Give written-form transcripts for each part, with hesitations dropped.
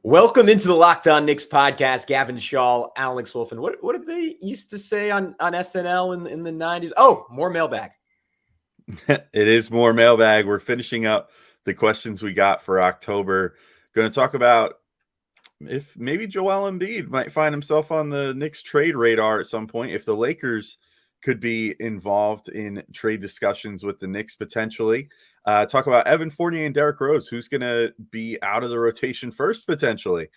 Welcome into the Locked On Knicks podcast. Gavin, Schall, Alex Wolfe. And what did they used to say on SNL in the 90s? Oh, more mailbag. It is more mailbag. We're finishing up the questions we got for October. Going to talk about if maybe Joel Embiid might find himself on the Knicks trade radar at some point. If the Lakers could be involved in trade discussions with the Knicks potentially. Talk about Evan Fournier and Derrick Rose, who's going to be out of the rotation first potentially.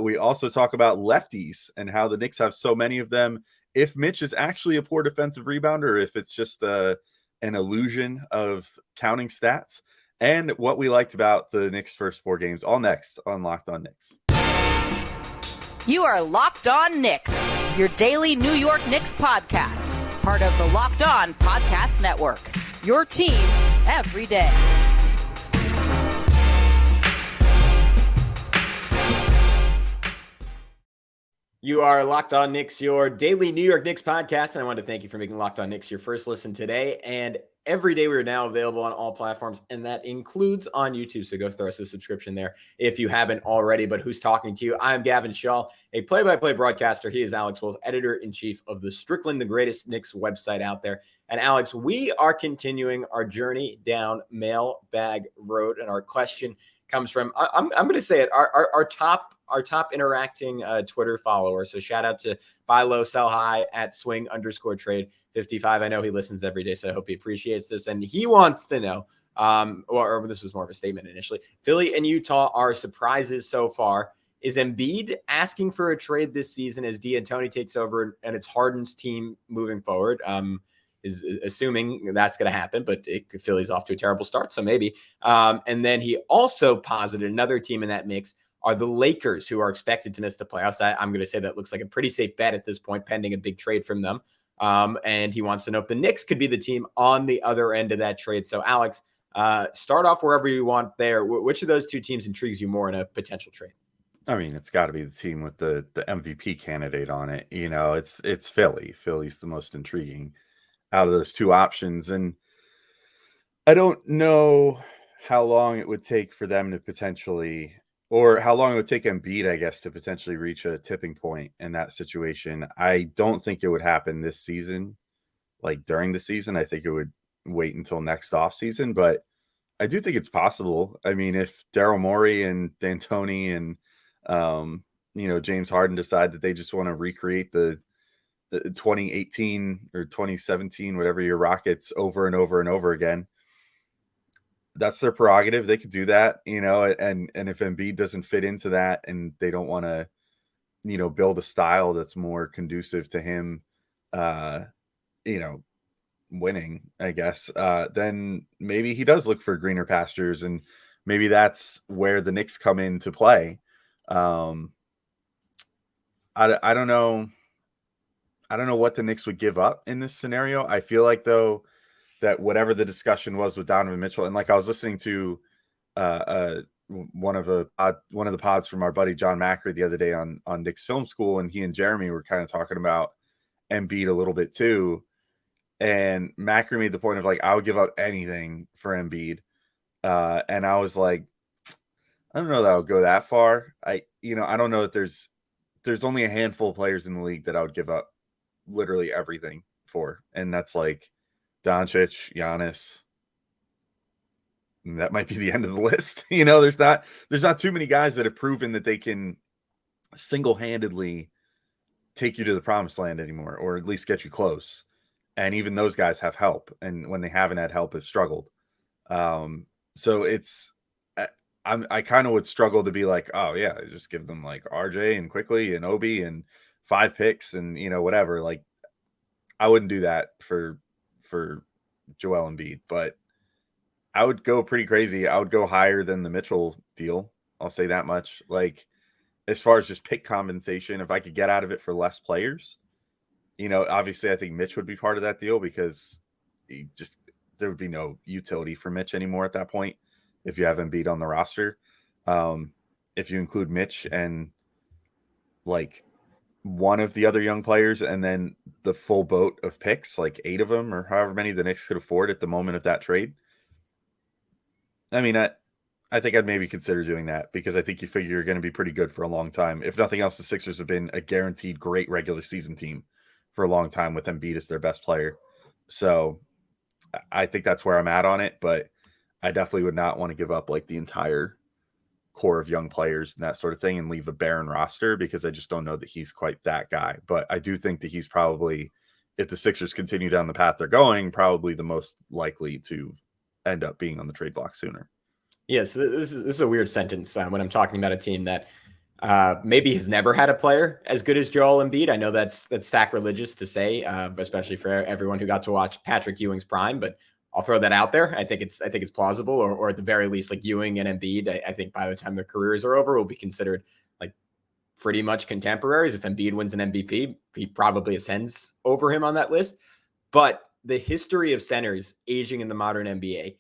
We also talk about lefties and how the Knicks have so many of them. If Mitch is actually a poor defensive rebounder, or if it's just an illusion of counting stats, and what we liked about the Knicks' first 4 games. All next on Locked On Knicks. You are Locked On Knicks, your daily New York Knicks podcast, part of the Locked On Podcast Network, your team every day. You are Locked On Knicks, your daily New York Knicks podcast, and I want to thank you for making Locked On Knicks your first listen today. And every day we are now available on all platforms, and that includes on YouTube. So go throw us a subscription there if you haven't already. But who's talking to you? I'm Gavin Schall, a play-by-play broadcaster. He is Alex Wolfe, editor-in-chief of the Strickland, the greatest Knicks website out there. And Alex, we are continuing our journey down Mailbag Road, and our question comes from, I'm going to say it, our top interacting Twitter follower. So shout out to Buy Low, Sell High at swing_trade 55. I know he listens every day, so I hope he appreciates this. And he wants to know, or this was more of a statement initially, Philly and Utah are surprises so far. Is Embiid asking for a trade this season as D'Antoni takes over and it's Harden's team moving forward? Is assuming that's going to happen, but Philly's off to a terrible start, so maybe. And then he also posited another team in that mix are the Lakers, who are expected to miss the playoffs. I'm going to say that looks like a pretty safe bet at this point, pending a big trade from them. And he wants to know if the Knicks could be the team on the other end of that trade. So, Alex, start off wherever you want there. Which of those two teams intrigues you more in a potential trade? I mean, it's got to be the team with the MVP candidate on it. You know, it's Philly. Philly's the most intriguing out of those two options. And I don't know how long it would take for them to potentially, or how long it would take Embiid, I guess, to potentially reach a tipping point in that situation. I don't think it would happen this season, like during the season. I think it would wait until next offseason, but I do think it's possible. I mean, if Daryl Morey and D'Antoni and, James Harden decide that they just want to recreate the 2018 or 2017, whatever your Rockets over and over and over again, that's their prerogative. They could do that, and if Embiid doesn't fit into that and they don't want to, build a style that's more conducive to him, winning, I guess, then maybe he does look for greener pastures, and maybe that's where the Knicks come into play. I don't know. I don't know what the Knicks would give up in this scenario. I feel like, though, that whatever the discussion was with Donovan Mitchell, and like I was listening to one of the pods from our buddy John Macri the other day on Knicks Film School, and he and Jeremy were kind of talking about Embiid a little bit too. And Macri made the point of, like, I would give up anything for Embiid. And I was like, I don't know that I would go that far. I don't know that there's only a handful of players in the league that I would give up literally everything for. And that's like Doncic, Giannis. And that might be the end of the list. There's not too many guys that have proven that they can single-handedly take you to the promised land anymore, or at least get you close. And even those guys have help. And when they haven't had help, have struggled. So I kind of would struggle to be like, oh yeah, just give them like RJ and Quickly and Obi and 5 picks and whatever. Like, I wouldn't do that for Joel Embiid, but I would go pretty crazy. I would go higher than the Mitchell deal. I'll say that much. Like, as far as just pick compensation, if I could get out of it for less players, obviously I think Mitch would be part of that deal, because there would be no utility for Mitch anymore at that point if you have Embiid on the roster. If you include Mitch and like one of the other young players and then the full boat of picks, like 8 of them or however many the Knicks could afford at the moment of that trade. I mean, I think I'd maybe consider doing that because I think you figure you're going to be pretty good for a long time. If nothing else, the Sixers have been a guaranteed great regular season team for a long time with Embiid as their best player. So I think that's where I'm at on it, but I definitely would not want to give up like the entire core of young players and that sort of thing and leave a barren roster because I just don't know that he's quite that guy. But I do think that he's probably, if the Sixers continue down the path they're going, probably the most likely to end up being on the trade block sooner. Yes, this is a weird sentence when I'm talking about a team that maybe has never had a player as good as Joel Embiid. I know that's sacrilegious to say, especially for everyone who got to watch Patrick Ewing's prime, but I'll throw that out there. I think it's plausible, or at the very least, like Ewing and Embiid, I think by the time their careers are over, will be considered like pretty much contemporaries. If Embiid wins an MVP, he probably ascends over him on that list. But the history of centers aging in the modern NBA,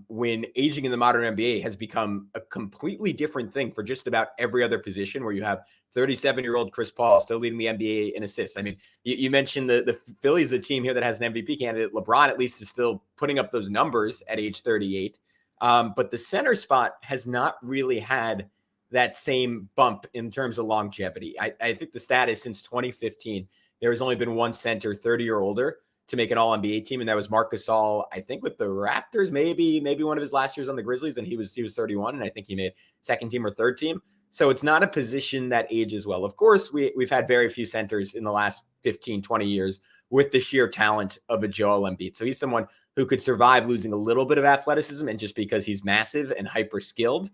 when aging in the modern NBA has become a completely different thing for just about every other position, where you have 37-year-old Chris Paul still leading the NBA in assists. I mean, you mentioned the Phillies, the team here that has an MVP candidate. LeBron at least is still putting up those numbers at age 38. But the center spot has not really had that same bump in terms of longevity. I think the stat is since 2015, there has only been one center 30 or older to make an all-NBA team, and that was Marc Gasol, I think with the Raptors, maybe one of his last years on the Grizzlies, and he was 31, and I think he made second team or third team. So it's not a position that ages well. Of course, we've had very few centers in the last 15, 20 years with the sheer talent of a Joel Embiid. So he's someone who could survive losing a little bit of athleticism, and just because he's massive and hyper-skilled,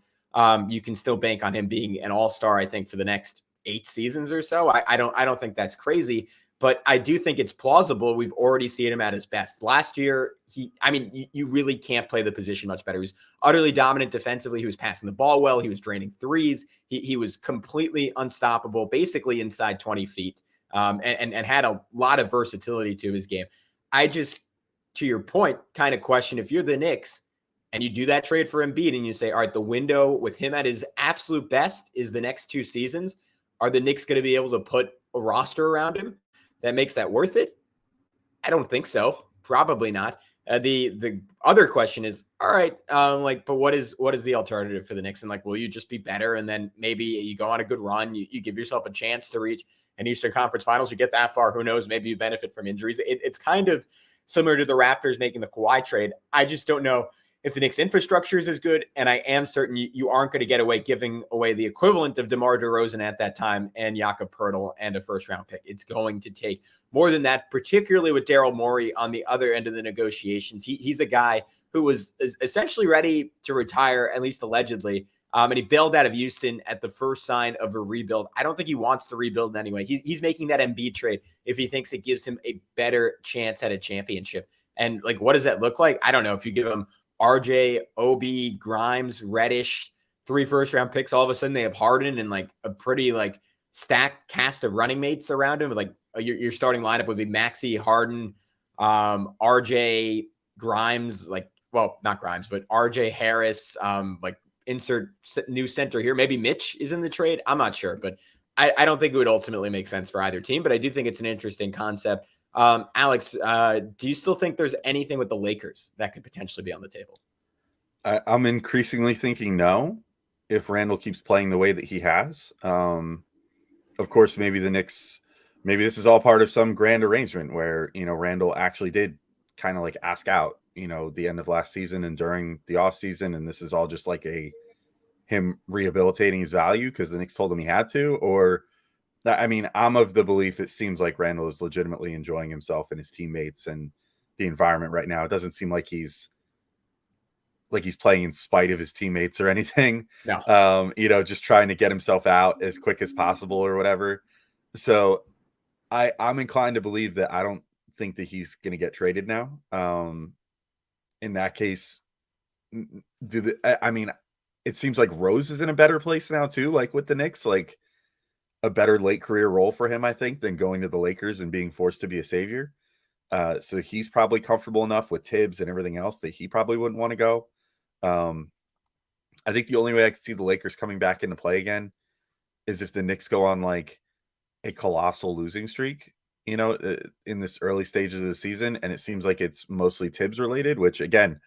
you can still bank on him being an all-star, I think, for the next 8 seasons or so. I don't think that's crazy. But I do think it's plausible. We've already seen him at his best. Last year, you really can't play the position much better. He was utterly dominant defensively. He was passing the ball well. He was draining threes. He was completely unstoppable, basically inside 20 feet, and had a lot of versatility to his game. I just, to your point, kind of question, if you're the Knicks and you do that trade for Embiid and you say, all right, the window with him at his absolute best is the next 2 seasons, are the Knicks going to be able to put a roster around him that makes that worth it? I don't think so. Probably not. The other question is, all right, but what is the alternative for the Knicks? And like, will you just be better? And then maybe you go on a good run, you give yourself a chance to reach an Eastern Conference Finals. You get that far, who knows? Maybe you benefit from injuries. It's kind of similar to the Raptors making the Kawhi trade. I just don't know if the Knicks infrastructure is as good, and I am certain you aren't going to get away giving away the equivalent of DeMar DeRozan at that time and Jakob Poeltl and a first-round pick. It's going to take more than that, particularly with Daryl Morey on the other end of the negotiations. He's a guy who was essentially ready to retire, at least allegedly, and he bailed out of Houston at the first sign of a rebuild. I don't think he wants to rebuild anyway. He's making that Embiid trade if he thinks it gives him a better chance at a championship. And like, what does that look like? I don't know. If you give him RJ, Obi, Grimes, Reddish, 3 first-round picks, all of a sudden they have Harden and like a pretty like stacked cast of running mates around him. Like your starting lineup would be Maxey, Harden, RJ, Grimes, not Grimes, but RJ, Harris, like insert new center here. Maybe Mitch is in the trade. I'm not sure, but I don't think it would ultimately make sense for either team, but I do think it's an interesting concept. Alex, do you still think there's anything with the Lakers that could potentially be on the table? I'm increasingly thinking no, if Randall keeps playing the way that he has. Of course, maybe the Knicks, maybe this is all part of some grand arrangement where, Randall actually did kind of like ask out, the end of last season and during the offseason. And this is all just like him rehabilitating his value because the Knicks told him he had to, or I'm of the belief it seems like Randall is legitimately enjoying himself and his teammates and the environment right now. It doesn't seem like he's playing in spite of his teammates or anything. No. Just trying to get himself out as quick as possible or whatever. So I'm inclined to believe that I don't think that he's going to get traded now. In that case, it seems like Rose is in a better place now too, like with the Knicks, like a better late career role for him, I think, than going to the Lakers and being forced to be a savior. So he's probably comfortable enough with Tibbs and everything else that he probably wouldn't want to go. I think the only way I could see the Lakers coming back into play again is if the Knicks go on like a colossal losing streak, in this early stages of the season. And it seems like it's mostly Tibbs related, which again,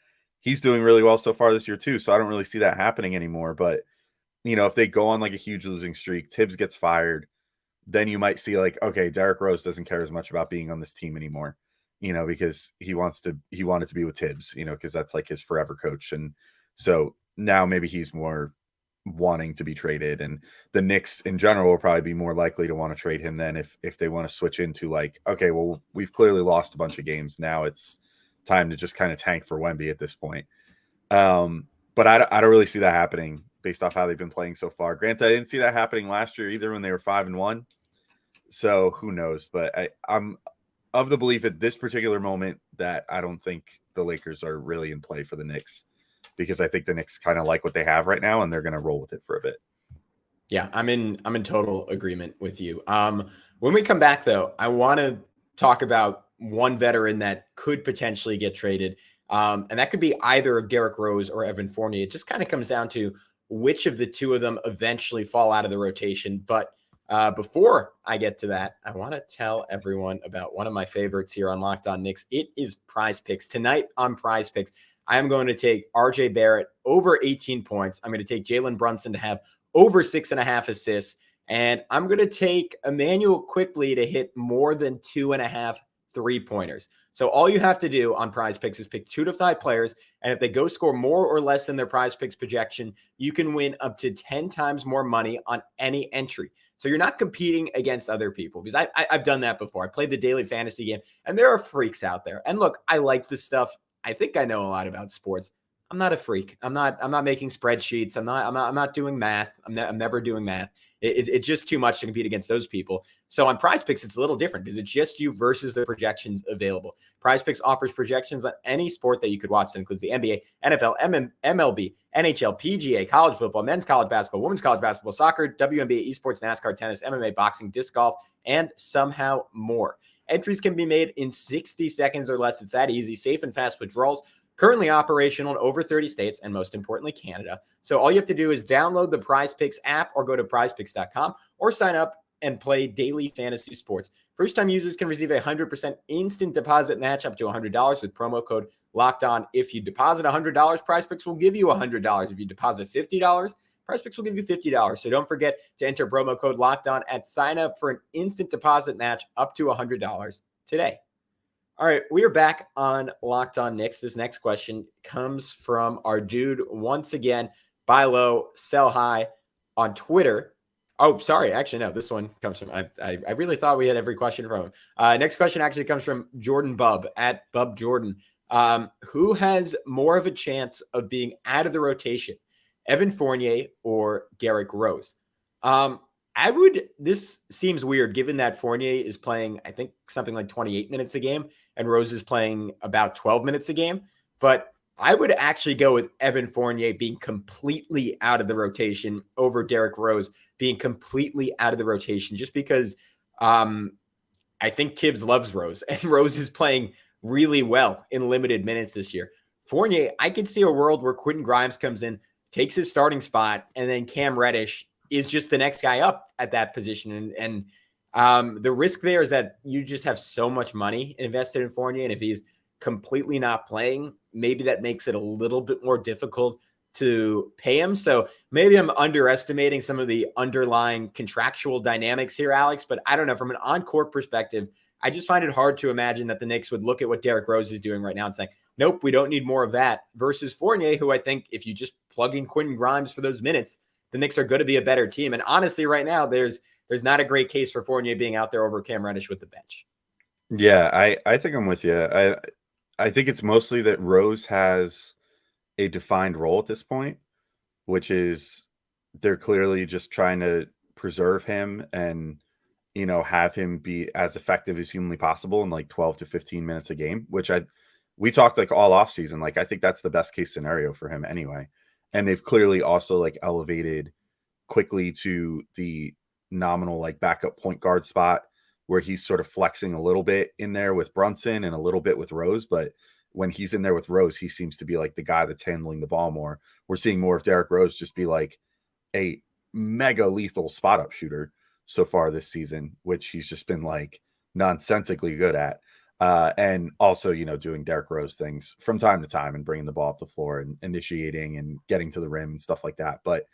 he's doing really well so far this year too. So I don't really see that happening anymore. But, if they go on like a huge losing streak, Tibbs gets fired, then you might see like, okay, Derrick Rose doesn't care as much about being on this team anymore, because he wanted to be with Tibbs, because that's like his forever coach. And so now maybe he's more wanting to be traded, and the Knicks in general will probably be more likely to want to trade him than if they want to switch into like, okay, well, we've clearly lost a bunch of games. Now it's time to just kind of tank for Wemby at this point. But I don't really see that happening based off how they've been playing so far. Granted, I didn't see that happening last year either when they were 5-1. So who knows? But I'm of the belief at this particular moment that I don't think the Lakers are really in play for the Knicks, because I think the Knicks kind of like what they have right now and they're going to roll with it for a bit. Yeah, I'm in total agreement with you. When we come back though, I want to talk about one veteran that could potentially get traded. And that could be either of Derrick Rose or Evan Fournier. It just kind of comes down to which of the two of them eventually fall out of the rotation. But before I get to that, I want to tell everyone about one of my favorites here on Locked On Knicks. It is PrizePicks. Tonight on PrizePicks, I am going to take RJ Barrett over 18 points. I'm going to take Jalen Brunson to have over 6.5 assists. And I'm going to take Emmanuel Quickly to hit more than 2.5 3-pointers. So all you have to do on PrizePicks is pick 2 to 5 players, and if they go score more or less than their PrizePicks projection, you can win up to 10 times more money on any entry. So you're not competing against other people, because I've done that before. I played the daily fantasy game, and there are freaks out there. And look, I like this stuff. I think I know a lot about sports. I'm not a freak. I'm not making spreadsheets. I'm not doing math. I'm never doing math. It's just too much to compete against those people. So on PrizePicks, it's a little different because it's just you versus the projections available. PrizePicks offers projections on any sport that you could watch. That includes the NBA, NFL, MLB, NHL, PGA, college football, men's college basketball, women's college basketball, soccer, WNBA, esports, NASCAR, tennis, MMA, boxing, disc golf, and somehow more. Entries can be made in 60 seconds or less. It's that easy. Safe and fast withdrawals. Currently operational in over 30 states and most importantly, Canada. So all you have to do is download the PrizePicks app or go to prizepicks.com or sign up and play daily fantasy sports. First-time users can receive a 100% instant deposit match up to $100 with promo code LOCKEDON. If you deposit $100, PrizePicks will give you $100. If you deposit $50, PrizePicks will give you $50. So don't forget to enter promo code LOCKEDON at sign up for an instant deposit match up to $100 today. All right, we are back on Locked On Knicks. This next question comes from our dude once again, buy low, sell high on Twitter. Oh, sorry. Actually, no, this one comes from, I really thought we had every question from him. Next question actually comes from Jordan Bub at Bub Jordan. Who has more of a chance of being out of the rotation, Evan Fournier or Derrick Rose? This seems weird given that Fournier is playing, I think, something like 28 minutes a game and Rose is playing about 12 minutes a game. But I would actually go with Evan Fournier being completely out of the rotation over Derrick Rose being completely out of the rotation, just because I think Tibbs loves Rose and Rose is playing really well in limited minutes this year. Fournier, I could see a world where Quentin Grimes comes in, takes his starting spot, and then Cam Reddish is just the next guy up at that position. And the risk there is that you just have so much money invested in Fournier. And if he's completely not playing, maybe that makes it a little bit more difficult to pay him. So maybe I'm underestimating some of the underlying contractual dynamics here, Alex, but I don't know. From an on-court perspective, I just find it hard to imagine that the Knicks would look at what Derrick Rose is doing right now and say, nope, we don't need more of that, versus Fournier, who I think if you just plug in Quentin Grimes for those minutes, the Knicks are going to be a better team. And honestly, right now, there's not a great case for Fournier being out there over Cam Reddish with the bench. Yeah, I think I'm with you. I think it's mostly that Rose has a defined role at this point, which is they're clearly just trying to preserve him and, have him be as effective as humanly possible in like 12 to 15 minutes a game, which we talked like all off season. Like, I think that's the best case scenario for him anyway. And they've clearly also like elevated Quickly to the nominal like backup point guard spot where he's sort of flexing a little bit in there with Brunson and a little bit with Rose. But when he's in there with Rose, he seems to be like the guy that's handling the ball more. We're seeing more of Derrick Rose just be like a mega lethal spot up shooter so far this season, which he's just been like nonsensically good at. And also, doing Derrick Rose things from time to time and bringing the ball up the floor and initiating and getting to the rim and stuff like that. But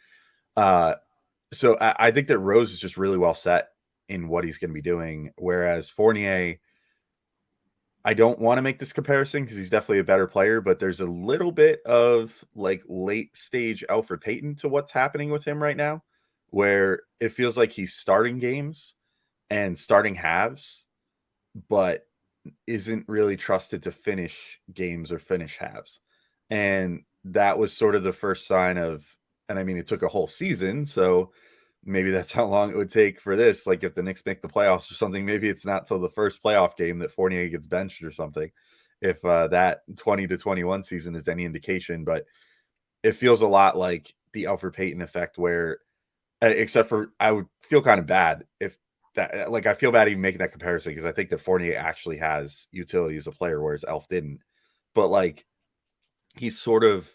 so I think that Rose is just really well set in what he's going to be doing. Whereas Fournier, I don't want to make this comparison because he's definitely a better player, but there's a little bit of like late stage Elfrid Payton to what's happening with him right now, where it feels like he's starting games and starting halves, but isn't really trusted to finish games or finish halves. And that was sort of the first sign of, and I mean, it took a whole season. So maybe that's how long it would take for this. Like if the Knicks make the playoffs or something, maybe it's not till the first playoff game that Fournier gets benched or something. If that 20 to 21 season is any indication, but it feels a lot like the Elfrid Payton effect where, except for I would feel kind of bad if that, like I feel bad even making that comparison because I think that Fournier actually has utility as a player, whereas Elf didn't. But like he's sort of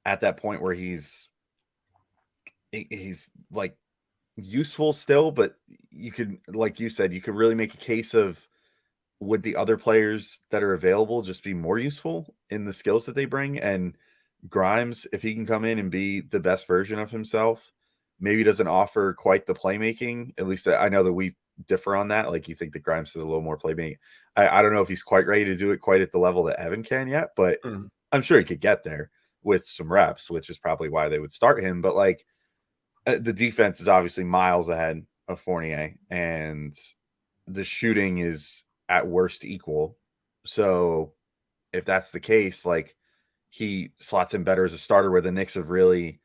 at that point where he's like useful still, but you could, like you said, you could really make a case of would the other players that are available just be more useful in the skills that they bring? And Grimes, if he can come in and be the best version of himself, maybe doesn't offer quite the playmaking. At least I know that we differ on that. Like you think that Grimes has a little more playmaking. I don't know if he's quite ready to do it quite at the level that Evan can yet, but I'm sure he could get there with some reps, which is probably why they would start him. But like the defense is obviously miles ahead of Fournier, and the shooting is at worst equal. So if that's the case, like he slots in better as a starter where the Knicks have really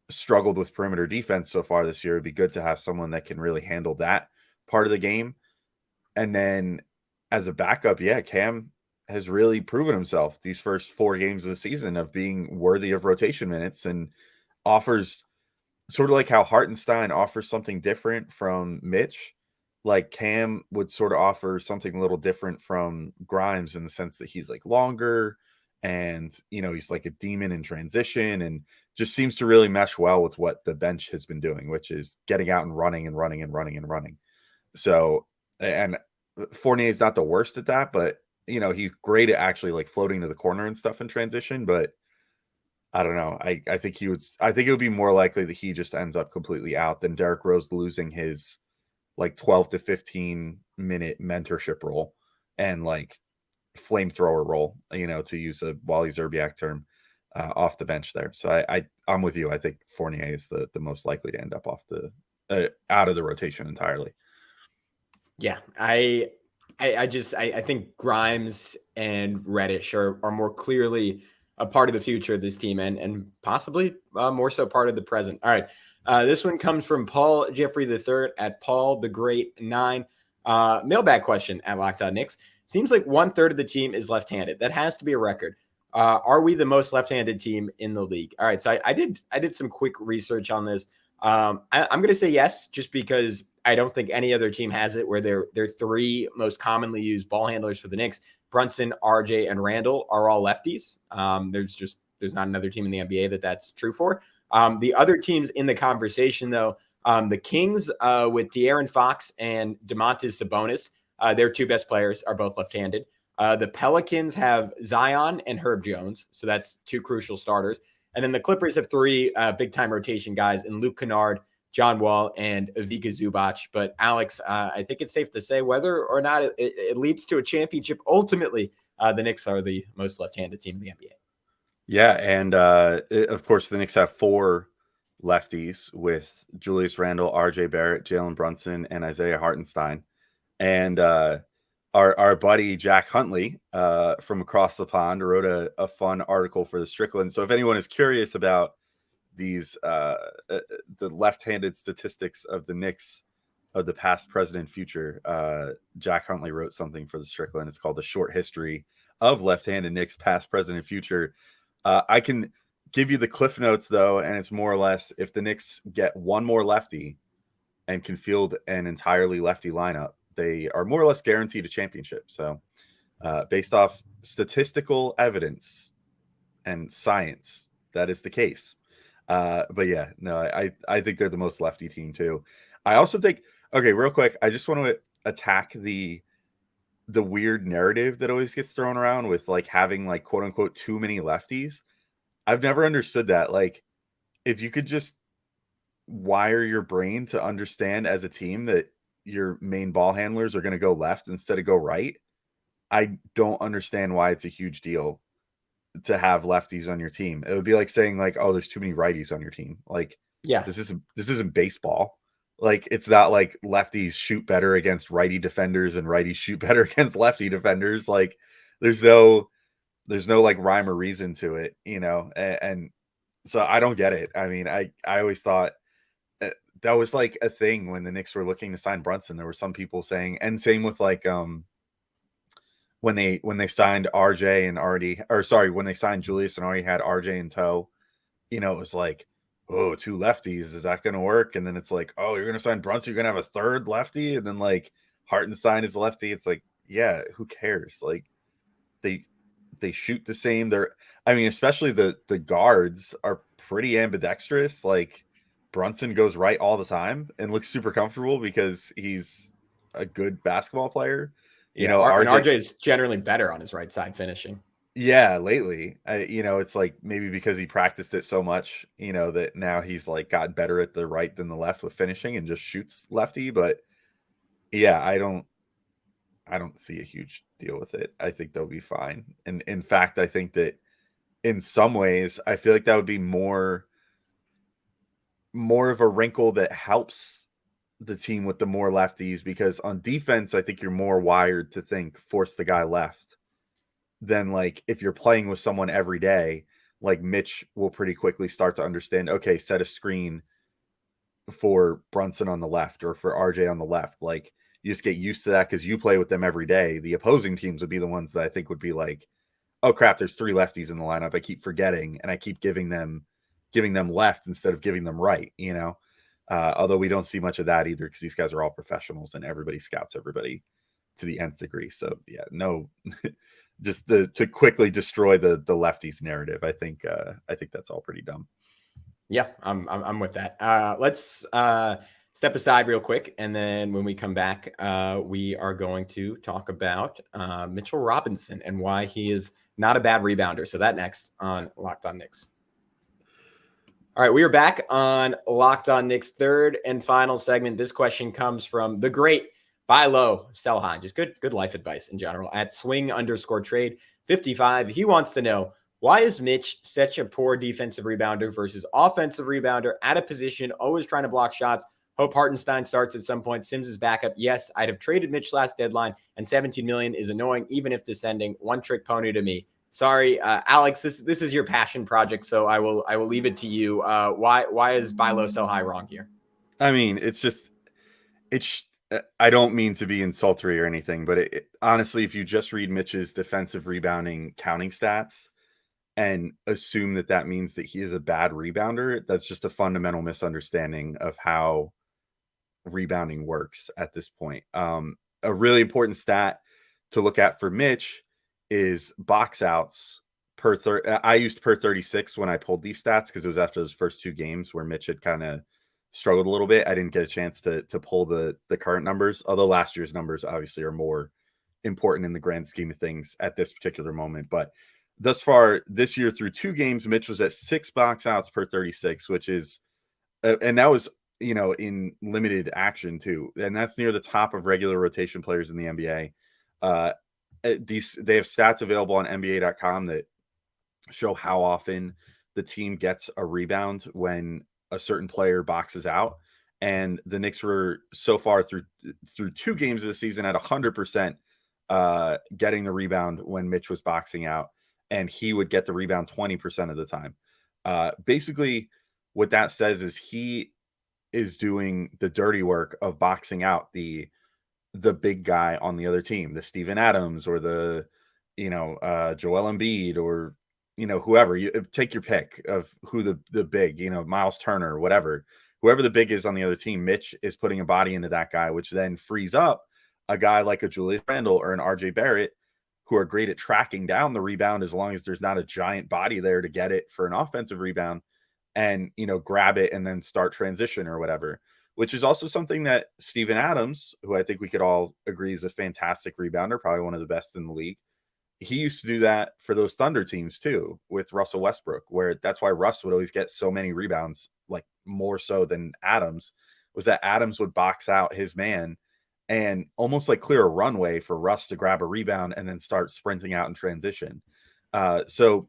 struggled with perimeter defense so far this year. It'd be good to have someone that can really handle that part of the game. And then as a backup, yeah, Cam has really proven himself these first 4 games of the season of being worthy of rotation minutes and offers sort of like how Hartenstein offers something different from Mitch. Like Cam would sort of offer something a little different from Grimes in the sense that he's like longer and, he's like a demon in transition and just seems to really mesh well with what the bench has been doing, which is getting out and running and running and running and running. So, and Fournier is not the worst at that, but he's great at actually like floating to the corner and stuff in transition, but I don't know. I think it would be more likely that he just ends up completely out than Derrick Rose losing his like 12 to 15 minute mentorship role and like flamethrower role, to use a Wally Zerbiak term, off the bench there. So I'm with you. I think Fournier is the most likely to end up off the out of the rotation entirely. Yeah, I think Grimes and Reddish are more clearly a part of the future of this team and possibly more so part of the present. All right. This one comes from Paul Jeffrey III at Paul the Great 9. Mailbag question at Locked On Knicks. Seems like 1/3 of the team is left-handed. That has to be a record. Are we the most left-handed team in the league? All right. So I did some quick research on this. I'm going to say yes, just because I don't think any other team has it where their 3 most commonly used ball handlers for the Knicks, Brunson, RJ, and Randall, are all lefties. There's not another team in the NBA that's true for. The other teams in the conversation, though, the Kings with De'Aaron Fox and Domantas Sabonis, their 2 best players are both left-handed. The Pelicans have Zion and Herb Jones, so that's 2 crucial starters. And then the Clippers have 3 big-time rotation guys in Luke Kennard, John Wall, and Ivica Zubac. But Alex, I think it's safe to say whether or not it leads to a championship, ultimately, the Knicks are the most left-handed team in the NBA. Yeah, and of course, the Knicks have 4 lefties with Julius Randle, RJ Barrett, Jalen Brunson, and Isaiah Hartenstein. And our buddy Jack Huntley from across the pond wrote a fun article for the Strickland. So if anyone is curious about these the left-handed statistics of the Knicks of the past, present, and future, Jack Huntley wrote something for the Strickland. It's called The Short History of Left-Handed Knicks Past, Present, and Future. I can give you the cliff notes, though, and it's more or less if the Knicks get one more lefty and can field an entirely lefty lineup, they are more or less guaranteed a championship. So based off statistical evidence and science, that is the case. But yeah, no, I think they're the most lefty team too. I also think, okay, real quick, I just want to attack the the weird narrative that always gets thrown around with like having like quote unquote too many lefties. I've never understood that. Like, if you could just wire your brain to understand as a team that your main ball handlers are going to go left instead of go right, I don't understand why it's a huge deal to have lefties on your team. It would be like saying like, oh, there's too many righties on your team. Like, Yeah. this isn't baseball. Like, it's not like lefties shoot better against righty defenders and righties shoot better against lefty defenders. Like, there's no like rhyme or reason to it, you know? And so I don't get it. I mean, I always thought that was like a thing when the Knicks were looking to sign Brunson. There were some people saying, and same with like when they signed RJ and already, or sorry, when they signed Julius and already had RJ in tow, you know, it was like, oh, two lefties, is that going to work? And then it's like, oh, you're going to sign Brunson, you're going to have a third lefty, and then like Hartenstein is lefty. It's like, yeah, who cares? Like, they shoot the same. I mean, especially the guards are pretty ambidextrous. Like, Brunson goes right all the time and looks super comfortable because he's a good basketball player. You know, and RJ is generally better on his right side finishing. Yeah, lately, you know, it's like maybe because he practiced it so much, you know, that now he's like gotten better at the right than the left with finishing and just shoots lefty. But yeah, I don't see a huge deal with it. I think they'll be fine. And in fact, I think that in some ways, I feel like that would be more of a wrinkle that helps the team with the more lefties, because on defense, I think you're more wired to think force the guy left than like if you're playing with someone every day. Like, Mitch will pretty quickly start to understand, okay, set a screen for Brunson on the left or for RJ on the left. Like, you just get used to that because you play with them every day. The opposing teams would be the ones that I think would be like, oh crap, there's three lefties in the lineup. I keep forgetting, and I keep giving them left instead of giving them right, you know? Although we don't see much of that either because these guys are all professionals and everybody scouts everybody to the nth degree. So yeah, no, just to quickly destroy the lefties narrative. I think that's all pretty dumb. Yeah, I'm with that. Let's step aside real quick, and then when we come back, we are going to talk about Mitchell Robinson and why he is not a bad rebounder. So that next on Locked On Knicks. All right, we are back on Locked On Knicks, third and final segment. This question comes from the great buy low, sell high. Just good life advice in general at swing_trade 55. He wants to know, why is Mitch such a poor defensive rebounder versus offensive rebounder at a position, always trying to block shots? Hope Hartenstein starts at some point. Sims is backup. Yes, I'd have traded Mitch last deadline, and $17 million is annoying, even if descending. One trick pony to me. Sorry, Alex, this is your passion project, so I will leave it to you. Why is buy low, sell high wrong here? I mean, I don't mean to be insulting or anything, but honestly, if you just read Mitch's defensive rebounding counting stats and assume that means that he is a bad rebounder, that's just a fundamental misunderstanding of how rebounding works at this point. A really important stat to look at for Mitch is box outs per 30. I used per 36 when I pulled these stats because it was after those first two games where Mitch had kind of struggled a little bit. I didn't get a chance to pull the current numbers, although last year's numbers obviously are more important in the grand scheme of things at this particular moment. But thus far this year, through two games, Mitch was at 6 box outs per 36, which is, and that was, you know, in limited action too. And that's near the top of regular rotation players in the NBA. They have stats available on NBA.com that show how often the team gets a rebound when a certain player boxes out. And the Knicks were so far through two games of the season at 100% getting the rebound when Mitch was boxing out, and he would get the rebound 20% of the time. Basically, what that says is he is doing the dirty work of boxing out the big guy on the other team, the Steven Adams or the, you know, Joel Embiid, or, you know, whoever. You take your pick of who the big, you know, Miles Turner, whatever, whoever the big is on the other team. Mitch is putting a body into that guy, which then frees up a guy like a Julius Randle or an RJ Barrett, who are great at tracking down the rebound as long as there's not a giant body there to get it for an offensive rebound and, you know, grab it and then start transition or whatever. which is also something that Steven Adams, who I think we could all agree is a fantastic rebounder, probably one of the best in the league. He used to do that for those Thunder teams too, with Russell Westbrook, where that's why Russ would always get so many rebounds, like more so than Adams, was that Adams would box out his man and almost like clear a runway for Russ to grab a rebound and then start sprinting out in transition. So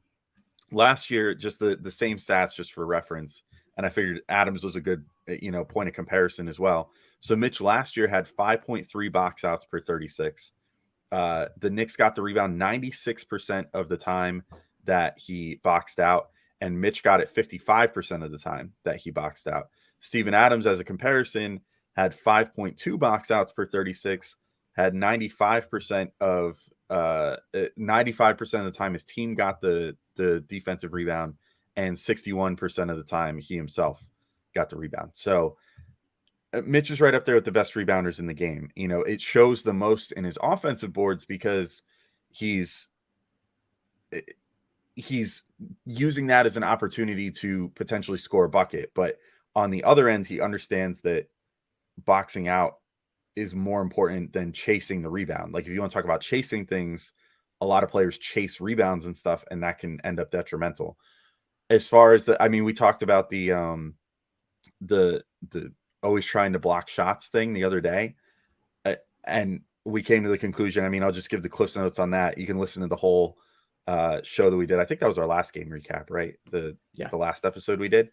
last year, just the same stats, just for reference, and I figured Adams was a good, point of comparison as well. So Mitch last year had 5.3 box outs per 36. The Knicks got the rebound 96% of the time that he boxed out, and Mitch got it 55% of the time that he boxed out. Steven Adams, as a comparison, had 5.2 box outs per 36, had 95% of 95% of the time his team got the defensive rebound, and 61% of the time he himself got the rebound. So Mitch is right up there with the best rebounders in the game. It shows the most in his offensive boards because he's using that as an opportunity to potentially score a bucket. But on the other end, he understands that boxing out is more important than chasing the rebound. Like if you want to talk about chasing things, a lot of players chase rebounds and stuff, and that can end up detrimental. As far as we talked about the always trying to block shots thing the other day. And we came to the conclusion, I'll just give the Cliff's Notes on that. You can listen to the whole show that we did. I think that was our last game recap, right? The last episode we did.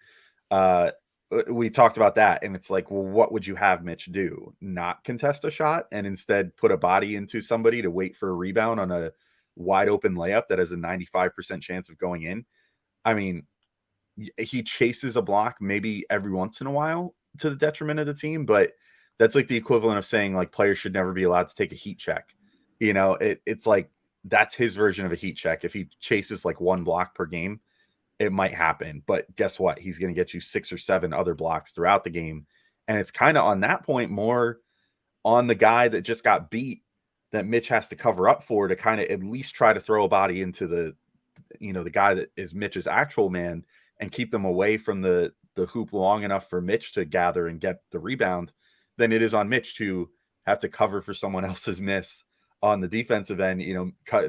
We talked about that, and it's like, well, what would you have Mitch do? Not contest a shot and instead put a body into somebody to wait for a rebound on a wide open layup that has a 95% chance of going in? He chases a block maybe every once in a while to the detriment of the team, but that's like the equivalent of saying like players should never be allowed to take a heat check. It's like that's his version of a heat check. If he chases like one block per game, it might happen, but guess what? He's going to get you 6 or 7 other blocks throughout the game. And it's kind of on that point more on the guy that just got beat that Mitch has to cover up for, to kind of at least try to throw a body into the guy that is Mitch's actual man and keep them away from the hoop long enough for Mitch to gather and get the rebound, than it is on Mitch to have to cover for someone else's miss on the defensive end,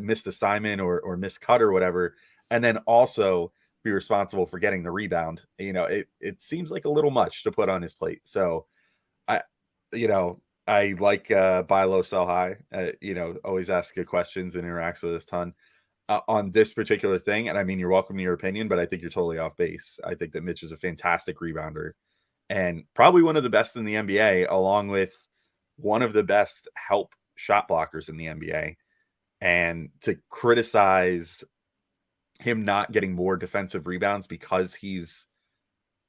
missed assignment or missed cut or whatever, and then also be responsible for getting the rebound. It seems like a little much to put on his plate. So I like buy low, sell high, always ask good questions and interacts with us a ton on this particular thing. And you're welcome to your opinion, but I think you're totally off base. I think that Mitch is a fantastic rebounder and probably one of the best in the NBA, along with one of the best help shot blockers in the NBA. And to criticize him not getting more defensive rebounds because he's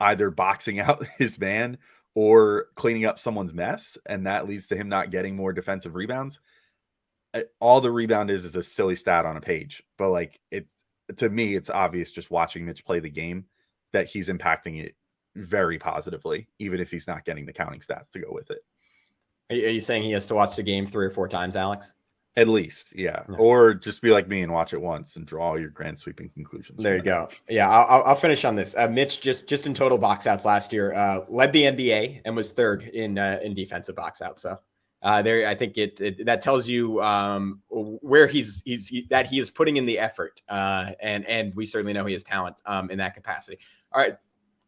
either boxing out his man or cleaning up someone's mess, and that leads to him not getting more defensive rebounds. All the rebound is a silly stat on a page, but like to me, it's obvious just watching Mitch play the game that he's impacting it very positively, even if he's not getting the counting stats to go with it. Are you saying he has to watch the game 3 or 4 times, Alex? At least, yeah. Or just be like me and watch it once and draw your grand sweeping conclusions. There you go. Yeah, I'll finish on this. Mitch just in total box outs last year led the NBA and was 3rd in defensive box outs. So there, I think that tells you where he is putting in the effort, and we certainly know he has talent in that capacity. All right,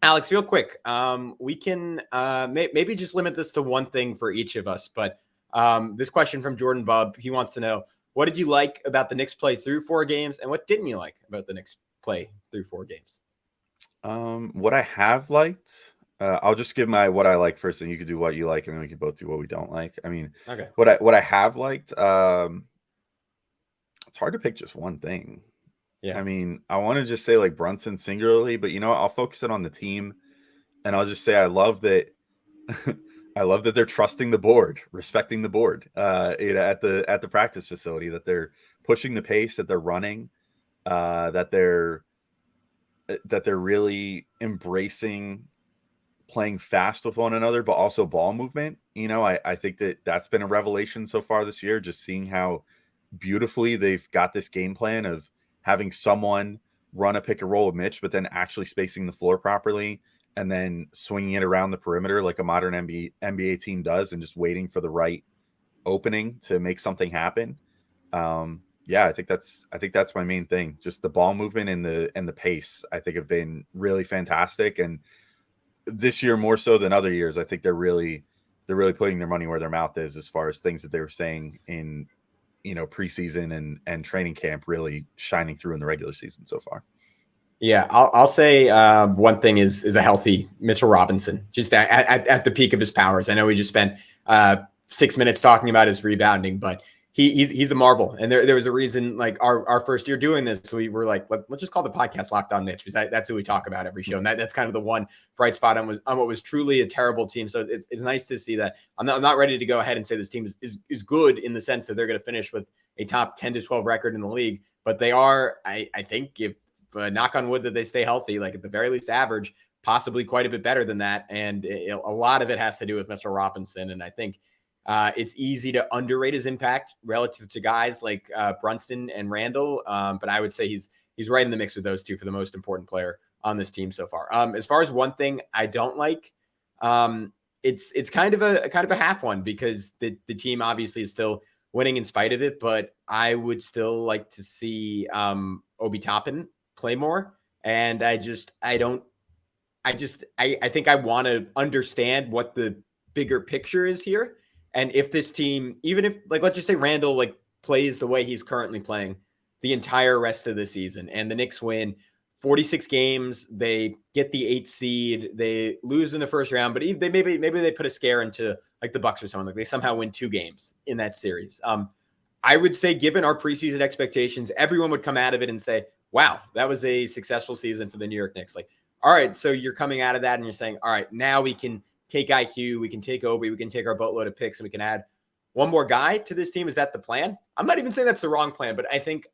Alex, real quick, we can maybe just limit this to one thing for each of us, but. This question from Jordan Bubb, he wants to know, what did you like about the Knicks play through 4 games, and what didn't you like about the Knicks play through 4 games? What I have liked, I'll just give my what I like first, and you could do what you like, and then we could both do what we don't like. Okay. What I have liked, it's hard to pick just one thing. Yeah. I want to just say like Brunson singularly, but I'll focus it on the team, and I'll just say I love that. I love that they're trusting the board, respecting the board at the practice facility, that they're pushing the pace, that they're running, that they're really embracing playing fast with one another, but also ball movement. I think that's been a revelation so far this year, just seeing how beautifully they've got this game plan of having someone run a pick and roll with Mitch, but then actually spacing the floor properly, and then swinging it around the perimeter like a modern NBA team does, and just waiting for the right opening to make something happen. Yeah, I think that's my main thing. Just the ball movement and the pace, I think, have been really fantastic. And this year more so than other years, I think they're really putting their money where their mouth is as far as things that they were saying in preseason and training camp really shining through in the regular season so far. Yeah, I'll say one thing is a healthy Mitchell Robinson, just at the peak of his powers. I know we just spent 6 minutes talking about his rebounding, but he's a marvel. And there was a reason, like our first year doing this, so we were like, let's just call the podcast Locked On Knicks, because that's who we talk about every show. And that's kind of the one bright spot on what was truly a terrible team. So it's nice to see that. I'm not ready to go ahead and say this team is good in the sense that they're going to finish with a top 10 to 12 record in the league, but they are, I think, if knock on wood that they stay healthy, like at the very least average, possibly quite a bit better than that. And a lot of it has to do with Mitchell Robinson. And I think it's easy to underrate his impact relative to guys like Brunson and Randall. But I would say he's right in the mix with those two for the most important player on this team so far. As far as one thing I don't like, it's kind of a half one, because the team obviously is still winning in spite of it, but I would still like to see Obi Toppin play more. And I think I want to understand what the bigger picture is here. And if this team, even if, like, let's just say Randall like plays the way he's currently playing the entire rest of the season, and the Knicks win 46 games, they get the 8th seed, they lose in the first round, but maybe they put a scare into like the Bucks or something, like they somehow win 2 games in that series. I would say, given our preseason expectations, everyone would come out of it and say, wow, that was a successful season for the New York Knicks. Like, all right, so you're coming out of that and you're saying, all right, now we can take IQ, we can take Obi, we can take our boatload of picks, and we can add one more guy to this team. Is that the plan? I'm not even saying that's the wrong plan, but I think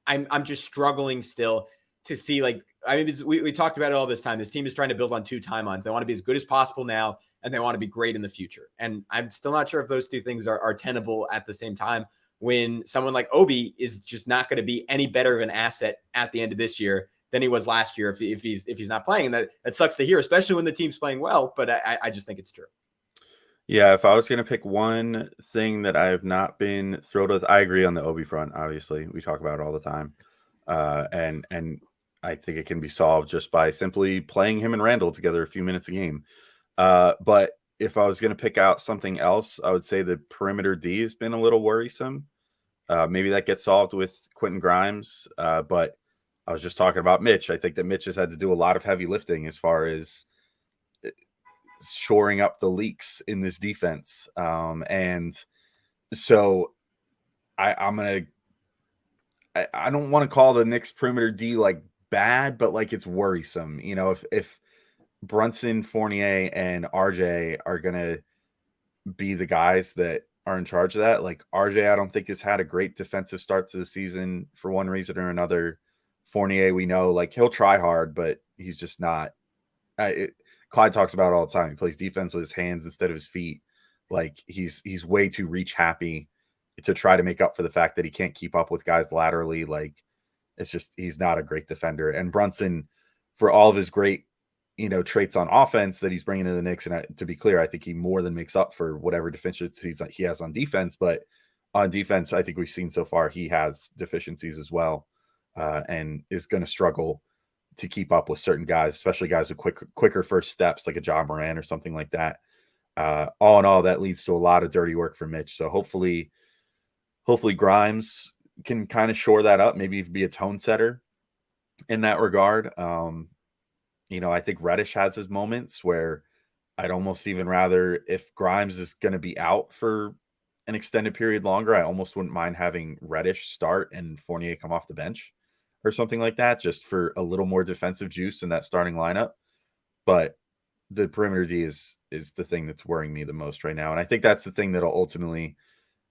I'm just struggling still to see, like, I mean, we talked about it all this time. This team is trying to build on 2 timelines. They want to be as good as possible now, and they want to be great in the future. And I'm still not sure if those 2 things are tenable at the same time, when someone like Obi is just not going to be any better of an asset at the end of this year than he was last year if he's not playing. And that sucks to hear, especially when the team's playing well, but I just think it's true. Yeah, if I was going to pick one thing that I have not been thrilled with, I agree on the Obi front. Obviously, we talk about it all the time. And I think it can be solved just by simply playing him and Randall together a few minutes a game. But if I was going to pick out something else, I would say the perimeter D has been a little worrisome. Maybe that gets solved with Quentin Grimes. But I was just talking about Mitch. I think that Mitch has had to do a lot of heavy lifting as far as shoring up the leaks in this defense. And so I don't want to call the Knicks perimeter D like bad, but like it's worrisome. You know, if Brunson, Fournier, and RJ are going to be the guys that are in charge of that. Like RJ, I don't think has had a great defensive start to the season for one reason or another. Fournier, we know, like, he'll try hard, but he's just not. Clyde talks about it all the time. He plays defense with his hands instead of his feet. Like he's way too reach happy to try to make up for the fact that he can't keep up with guys laterally. Like it's just, he's not a great defender. And Brunson, for all of his great, traits on offense that he's bringing to the Knicks, and to be clear, I think he more than makes up for whatever deficiencies he has on defense. But on defense, I think we've seen so far he has deficiencies as well, and is going to struggle to keep up with certain guys, especially guys with quicker first steps, like a John Moran or something like that. All in all, that leads to a lot of dirty work for Mitch. So hopefully Grimes can kind of shore that up, maybe be a tone setter in that regard. I think Reddish has his moments where I'd almost even rather, if Grimes is going to be out for an extended period longer, I almost wouldn't mind having Reddish start and Fournier come off the bench or something like that, just for a little more defensive juice in that starting lineup. But the perimeter D is the thing that's worrying me the most right now. And I think that's the thing that'll ultimately,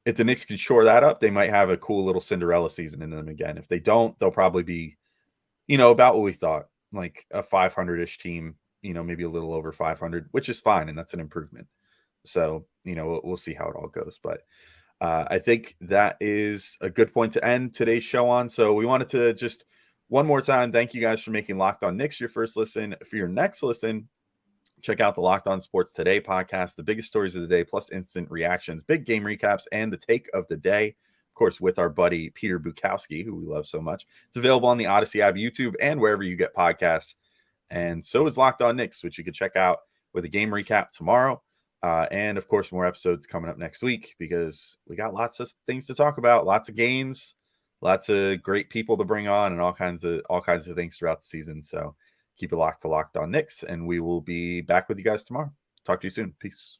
if the Knicks can shore that up, they might have a cool little Cinderella season in them again. If they don't, they'll probably be, about what we thought, like a 500-ish team, maybe a little over 500, which is fine. And that's an improvement. So, we'll see how it all goes. But I think that is a good point to end today's show on. So we wanted to just one more time thank you guys for making Locked On Knicks your first listen. For your next listen, Check out the Locked On Sports Today podcast, the biggest stories of the day, plus instant reactions, big game recaps, and the take of the day. Of course, with our buddy Peter Bukowski, who we love so much. It's available on the Odyssey app, YouTube, and wherever you get podcasts. And so is Locked On Knicks, which you can check out with a game recap tomorrow. And of course, more episodes coming up next week because we got lots of things to talk about, lots of games, lots of great people to bring on, and all kinds of things throughout the season. So keep it locked to Locked On Knicks, and we will be back with you guys tomorrow. Talk to you soon. Peace.